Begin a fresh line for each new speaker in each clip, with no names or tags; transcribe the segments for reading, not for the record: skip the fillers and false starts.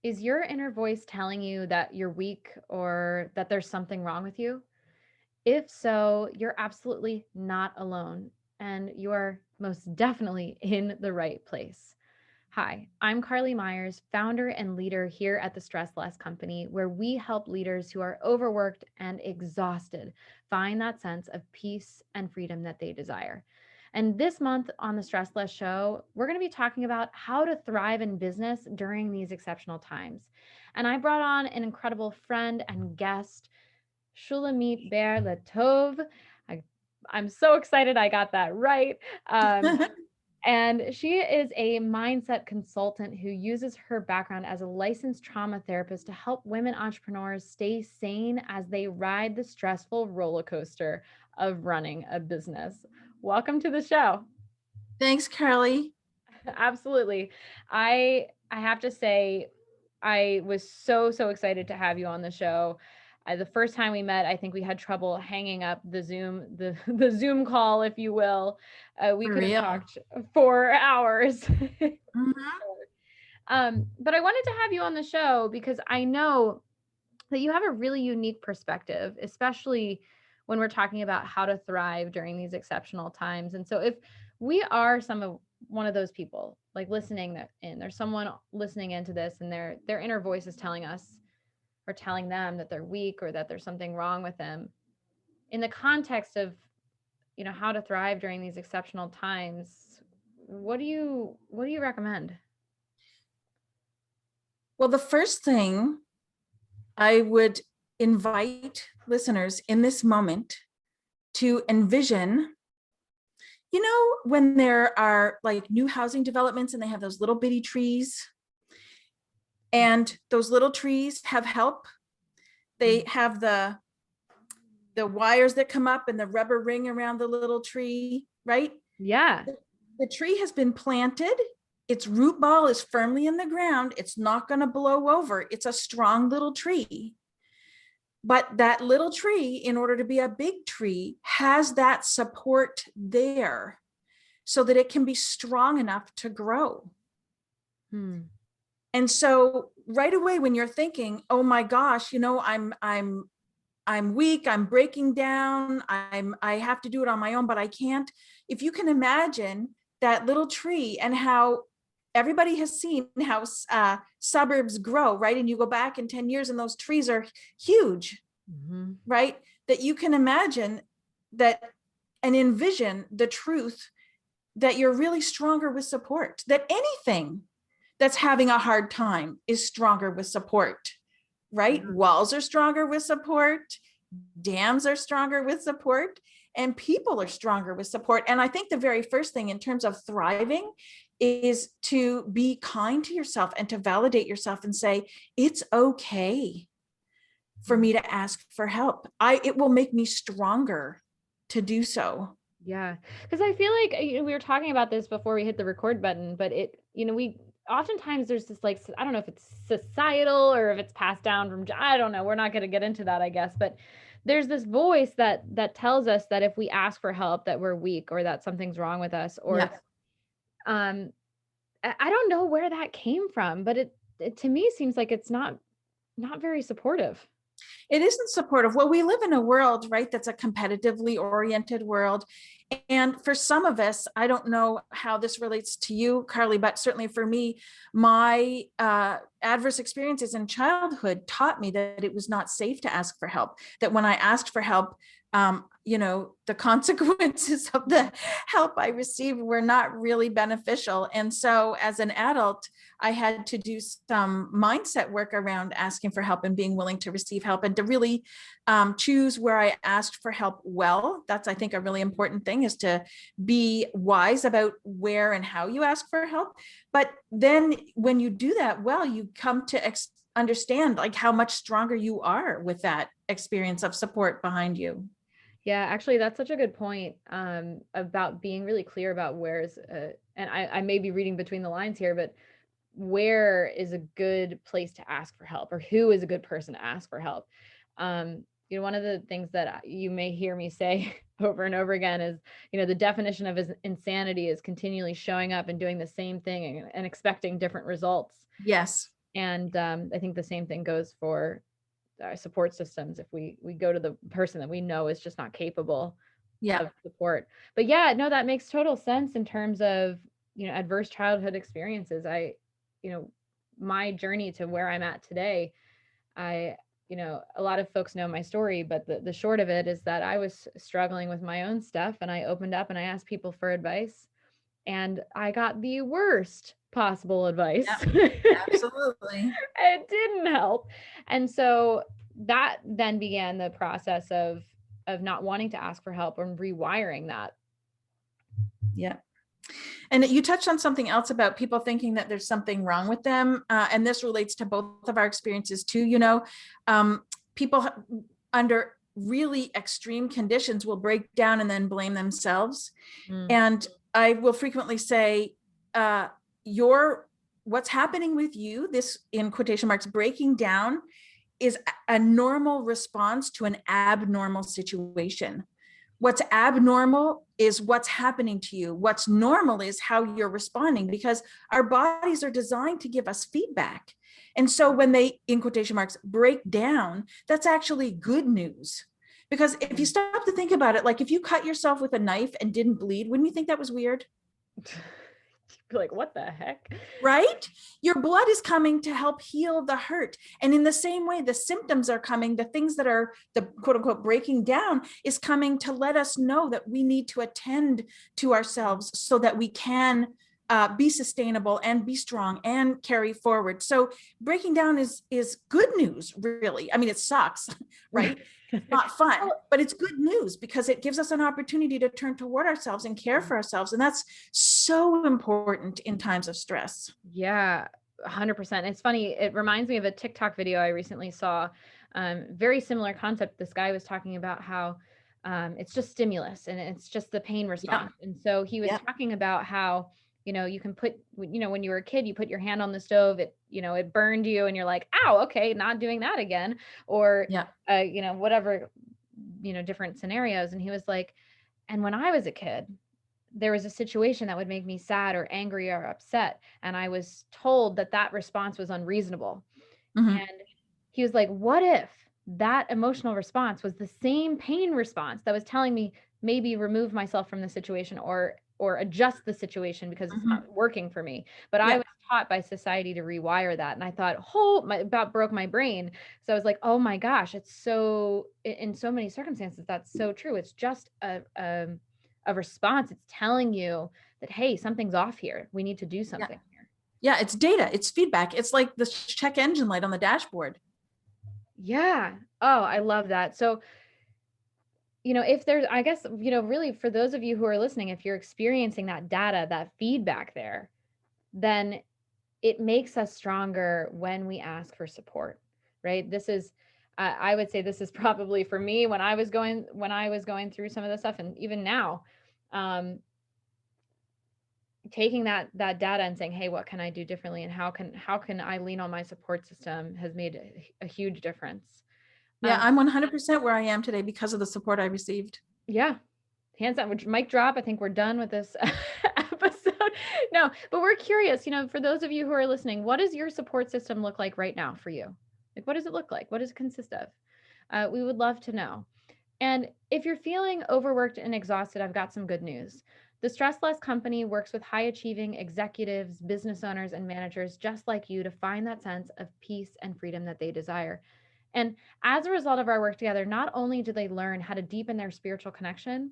Is your inner voice telling you that you're weak or that there's something wrong with you? If so, you're absolutely not alone, and you're most definitely in the right place. Hi, I'm Carly Myers, founder and leader here at the Stress Less Company, where we help leaders who are overworked and exhausted find that sense of peace and freedom that they desire. And this month on the Stress Less Show, we're going to be talking about how to thrive in business during these exceptional times. And I brought on an incredible friend and guest, Shulamit Levtov. I, I'm so excited I got that right. And she is a mindset consultant who uses her background as a licensed trauma therapist to help women entrepreneurs stay sane as they ride the stressful roller coaster of running a business. Welcome to the show.
Thanks, Carly.
Absolutely. I have to say, I was so excited to have you on the show. The first time we met, I think we had trouble hanging up the the Zoom call, if you will. We
For
could have
real.
talked for hours.
Mhm.
But I wanted to have you on the show because I know that you have a really unique perspective, especially when we're talking about how to thrive during these exceptional times. And so if we are one of those people like listening there's someone listening into this and their inner voice is telling us or telling them that they're weak or that there's something wrong with them in the context of, how to thrive during these exceptional times, what do you recommend?
Well, the first thing I would invite listeners in this moment to envision, when there are like new housing developments and they have those little bitty trees, and those little trees have help. They have the wires that come up and the rubber ring around the little tree, right?
Yeah.
The tree has been planted. Its root ball is firmly in the ground. It's not going to blow over. It's a strong little tree. But that little tree, in order to be a big tree, has that support there so that it can be strong enough to grow.
Hmm.
And so right away, when you're thinking, oh my gosh, I'm weak, I'm breaking down, I have to do it on my own, but I can't. If you can imagine that little tree and how everybody has seen how suburbs grow, right? And you go back in 10 years and those trees are huge,
Mm-hmm.
right? That you can imagine that and envision the truth that you're really stronger with support, that anything that's having a hard time is stronger with support, right? Walls are stronger with support, dams are stronger with support, and people are stronger with support. And I think the very first thing in terms of thriving is to be kind to yourself and to validate yourself and say, it's okay for me to ask for help. It will make me stronger to do so.
Yeah, because I feel like we were talking about this before we hit the record button, but we oftentimes there's this like I don't know if it's societal or if it's passed down from I don't know. We're not going to get into that, I guess, but there's this voice that tells us that if we ask for help, that we're weak or that something's wrong with us, or
Yeah.
um, I don't know where that came from, but it to me seems like it's not very supportive.
It isn't supportive. Well, we live in a world, right, that's a competitively oriented world. And for some of us, I don't know how this relates to you, Carly, but certainly for me, my adverse experiences in childhood taught me that it was not safe to ask for help, that when I asked for help, the consequences of the help I received were not really beneficial. And so as an adult, I had to do some mindset work around asking for help and being willing to receive help and to really choose where I asked for help well. That's, I think, a really important thing, is to be wise about where and how you ask for help. But then when you do that well, you come to understand like how much stronger you are with that experience of support behind you.
Yeah, actually, that's such a good point, about being really clear about and I may be reading between the lines here, but where is a good place to ask for help or who is a good person to ask for help? One of the things that you may hear me say over and over again is, the definition of insanity is continually showing up and doing the same thing and expecting different results.
Yes.
And I think the same thing goes for our support systems. If we go to the person that we know is just not capable
Yeah.
of support. But yeah, no, that makes total sense in terms of, adverse childhood experiences. My journey to where I'm at today, I, a lot of folks know my story, but the short of it is that I was struggling with my own stuff, and I opened up and I asked people for advice, and I got the worst possible
Yeah,
advice.
absolutely.
It didn't help. And so that then began the process of not wanting to ask for help and rewiring that.
Yeah. And you touched on something else about people thinking that there's something wrong with them. And this relates to both of our experiences too. People under really extreme conditions will break down and then blame themselves.
Mm.
And I will frequently say, what's happening with you, this in quotation marks, breaking down, is a normal response to an abnormal situation. What's abnormal is what's happening to you. What's normal is how you're responding, because our bodies are designed to give us feedback. And so when they, in quotation marks, break down, that's actually good news. Because if you stop to think about it, like if you cut yourself with a knife and didn't bleed, wouldn't you think that was weird?
Like, what the heck?
Right? Your blood is coming to help heal the hurt. And in the same way, the symptoms are coming, the things that are the quote unquote breaking down is coming to let us know that we need to attend to ourselves so that we can be sustainable and be strong and carry forward. So breaking down is good news, really. I mean, it sucks, right? It's not fun, but it's good news because it gives us an opportunity to turn toward ourselves and care for ourselves. And that's so important in times of stress.
Yeah, 100%. It's funny. It reminds me of a TikTok video I recently saw. Very similar concept. This guy was talking about how it's just stimulus and it's just the pain
Yeah.
response. And so he was
Yeah.
talking about how, you can put, when you were a kid, you put your hand on the stove, it burned you and you're like, ow, okay, not doing that again. Or,
Yeah.
whatever, different scenarios. And he was like, and when I was a kid, there was a situation that would make me sad or angry or upset, and I was told that that response was unreasonable.
Mhm.
And he was like, what if that emotional response was the same pain response that was telling me maybe remove myself from the situation or adjust the situation because it's not
Mhm.
working for me. But I
Yeah.
was taught by society to rewire that, and I thought, about broke my brain. So I was like, oh my gosh, it's so, in so many circumstances that's so true. It's just a response. It's telling you that, hey, something's off here. We need to do
Yeah.
something here.
Yeah. It's data. It's feedback. It's like the check engine light on the dashboard.
Yeah. Oh, I love that. So, if there's, I guess, really for those of you who are listening, if you're experiencing that data, that feedback there, then it makes us stronger when we ask for support, right? This is, I would say this is probably for me when I was going through some of the stuff, and even now, um, taking that data and saying, hey, what can I do differently, and how can I lean on my support system, has made a huge difference.
Yeah.
Um,
I'm 100% where I am today because of the support I received.
yeah, hands down. Which mic drop. I think we're done with this episode. No, but we're curious. For those of you who are listening, what does your support system look like right now for you? Like, what does it look like? What does it consist of? We would love to know. And if you're feeling overworked and exhausted, I've got some good news. The Stress Less Company works with high achieving executives, business owners, and managers just like you to find that sense of peace and freedom that they desire. And as a result of our work together, not only do they learn how to deepen their spiritual connection,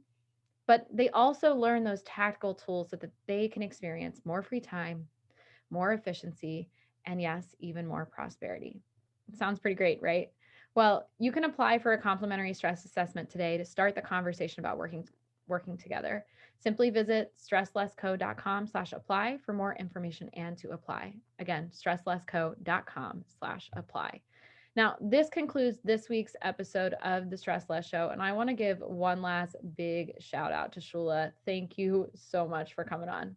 but they also learn those tactical tools so that they can experience more free time, more efficiency, and yes, even more prosperity. It sounds pretty great, right? Well, you can apply for a complimentary stress assessment today to start the conversation about working together. Simply visit stresslessco.com/apply for more information and to apply. Again, stresslessco.com/apply. Now, this concludes this week's episode of the Stress Less Show, and I want to give one last big shout out to Shula. Thank you so much for coming on.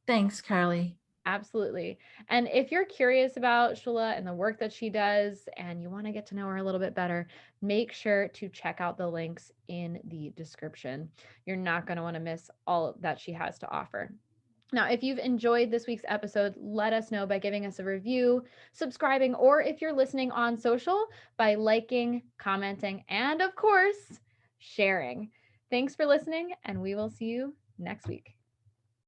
Thanks, Carly.
Absolutely. And if you're curious about Shula and the work that she does and you want to get to know her a little bit better, make sure to check out the links in the description. You're not going to want to miss all that she has to offer. Now, if you've enjoyed this week's episode, let us know by giving us a review, subscribing, or if you're listening on social, by liking, commenting, and of course, sharing. Thanks for listening, and we will see you next week.